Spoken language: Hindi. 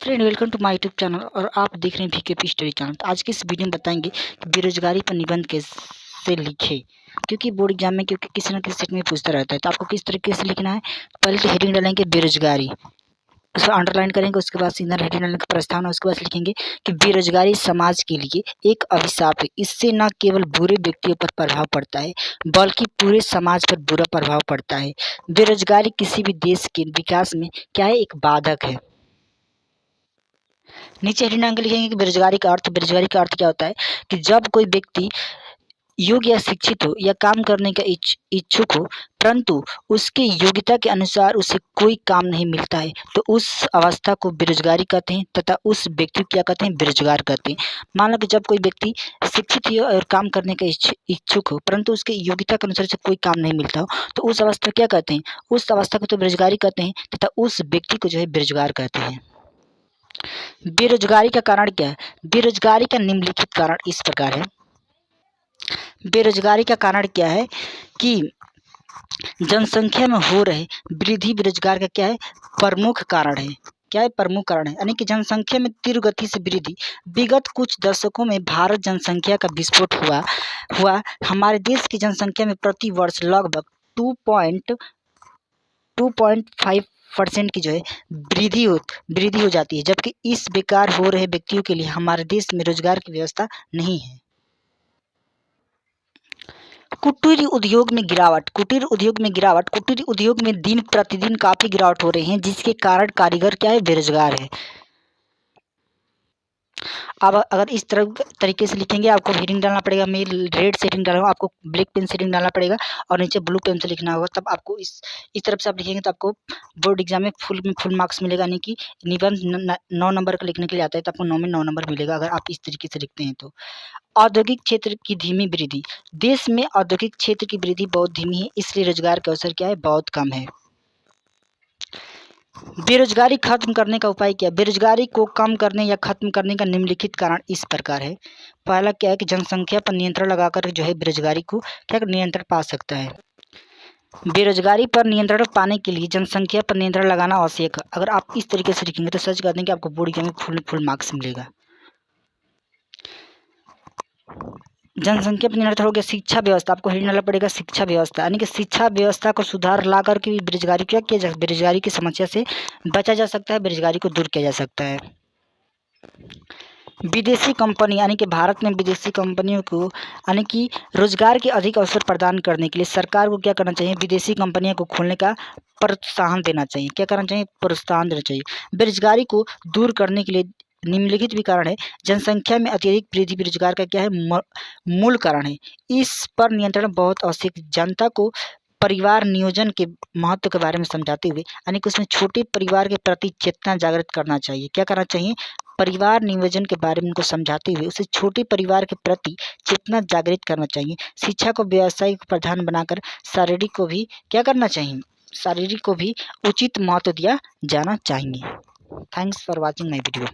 Friend, welcome to my YouTube channel और आप देख रहे हैं वीकेपी स्टडी चैनल। तो आज की इस वीडियो में बताएंगे कि बेरोजगारी पर निबंध कैसे लिखे, क्योंकि बोर्ड एग्जाम में क्योंकि किसी न किसी सेट में पूछता रहता है। तो आपको किस तरीके से लिखना है, पहले तो हेडिंग डालेंगे बेरोजगारी, उसको अंडरलाइन करेंगे, उसके बाद सीधा हेडिंग डालने का प्रस्तावना, उसके बाद लिखेंगे कि बेरोजगारी समाज के लिए एक अभिशाप है। इससे न केवल बुरे व्यक्तियों पर प्रभाव पड़ता है बल्कि पूरे समाज पर बुरा प्रभाव पड़ता है। बेरोजगारी किसी भी देश के विकास में क्या है, एक बाधक है। नीचे हेडिंग डाल के लिखेंगे कि बेरोजगारी का अर्थ क्या होता है कि जब कोई व्यक्ति योग्य या शिक्षित हो या काम करने का इच्छुक हो, परंतु उसकी योग्यता के अनुसार उसे कोई काम नहीं मिलता है, तो उस अवस्था को बेरोजगारी कहते हैं तथा उस व्यक्ति को क्या कहते हैं, बेरोजगार कहते हैं। मान लो कि जब कोई व्यक्ति शिक्षित हो और काम करने का इच्छुक हो, परंतु उसकी योग्यता के अनुसार उसे कोई काम नहीं मिलता हो, तो उस अवस्था क्या कहते हैं, उस अवस्था को तो बेरोजगारी कहते हैं तथा उस व्यक्ति को जो है बेरोजगार कहते हैं। बेरोजगारी का कारण क्या है? बेरोजगारी का निम्नलिखित कारण इस प्रकार है। बेरोजगारी का कारण क्या है कि जनसंख्या में हो रहे वृद्धि बेरोजगार का क्या है, प्रमुख कारण है। क्या है, प्रमुख कारण है, यानी कि जनसंख्या में तीव्र गति से वृद्धि। विगत कुछ दशकों में भारत जनसंख्या का विस्फोट हुआ। हमारे देश की जनसंख्या में प्रति वर्ष लगभग 2.5% की जो है वृद्धि हो जाती है, जबकि इस बेकार हो रहे व्यक्तियों के लिए हमारे देश में रोजगार की व्यवस्था नहीं है। कुटीर उद्योग में गिरावट। कुटीर उद्योग में दिन प्रतिदिन काफी गिरावट हो रही है, जिसके कारण कारीगर क्या है, बेरोजगार है। अब अगर इस तरह तरीके से लिखेंगे, आपको हेडिंग डालना पड़ेगा, मैं रेड से हेडिंग डालूंगा, आपको ब्लैक पेन से हेडिंग डालना पड़ेगा और नीचे ब्लू पेन से लिखना होगा। तब आपको इस तरफ से आप लिखेंगे तो आपको बोर्ड एग्जाम में फुल मार्क्स मिलेगा। यानी कि निबंध 9 नंबर का लिखने के लिए आता है, तो आपको 9 में 9 नंबर मिलेगा अगर आप इस तरीके से लिखते हैं तो। औद्योगिक क्षेत्र की धीमी वृद्धि। देश में औद्योगिक क्षेत्र की वृद्धि बहुत धीमी है, इसलिए रोजगार के अवसर क्या है, बहुत कम है। बेरोजगारी खत्म करने का उपाय क्या है? बेरोजगारी को कम करने या खत्म करने का निम्नलिखित कारण इस प्रकार है। पहला क्या है कि जनसंख्या पर नियंत्रण लगाकर जो है बेरोजगारी को क्या नियंत्रण पा सकता है। बेरोजगारी पर नियंत्रण पाने के लिए जनसंख्या पर नियंत्रण लगाना आवश्यक है। अगर आप इस तरीके से लिखेंगे तो सच कहते हैं कि आपको बोर्ड एग्जाम में फुल मार्क्स मिलेगा। जनसंख्या पर नियंत्रण हो गया। शिक्षा व्यवस्था, आपको हेडिंग डालना पड़ेगा शिक्षा व्यवस्था, यानी कि शिक्षा व्यवस्था को सुधार ला करके बेरोजगारी क्या किया जा, बेरोजगारी की समस्या से बचा जा सकता है, बेरोजगारी को दूर किया जा सकता है। विदेशी कंपनी, यानी कि भारत में विदेशी कंपनियों को यानी कि रोजगार के अधिक अवसर प्रदान करने के लिए सरकार को क्या करना चाहिए, विदेशी कंपनियों को खोलने का प्रोत्साहन देना चाहिए। क्या करना चाहिए, प्रोत्साहन देना चाहिए। बेरोजगारी को दूर करने के लिए निम्नलिखित भी कारण है। जनसंख्या में अत्यधिक वृद्धि बेरोजगार का क्या है, मूल कारण है। इस पर नियंत्रण बहुत आवश्यक। जनता को परिवार नियोजन के महत्व के बारे में समझाते हुए, यानी कि उसमें छोटे परिवार के प्रति चेतना जागृत करना चाहिए। क्या करना चाहिए, परिवार नियोजन के बारे में उनको समझाते हुए उसे छोटे परिवार के प्रति चेतना जागृत करना चाहिए। शिक्षा को व्यावसायिक प्रधान बनाकर शारीरिक को भी क्या करना चाहिए, शारीरिक को भी उचित महत्व दिया जाना चाहिए। Thanks for watching my video.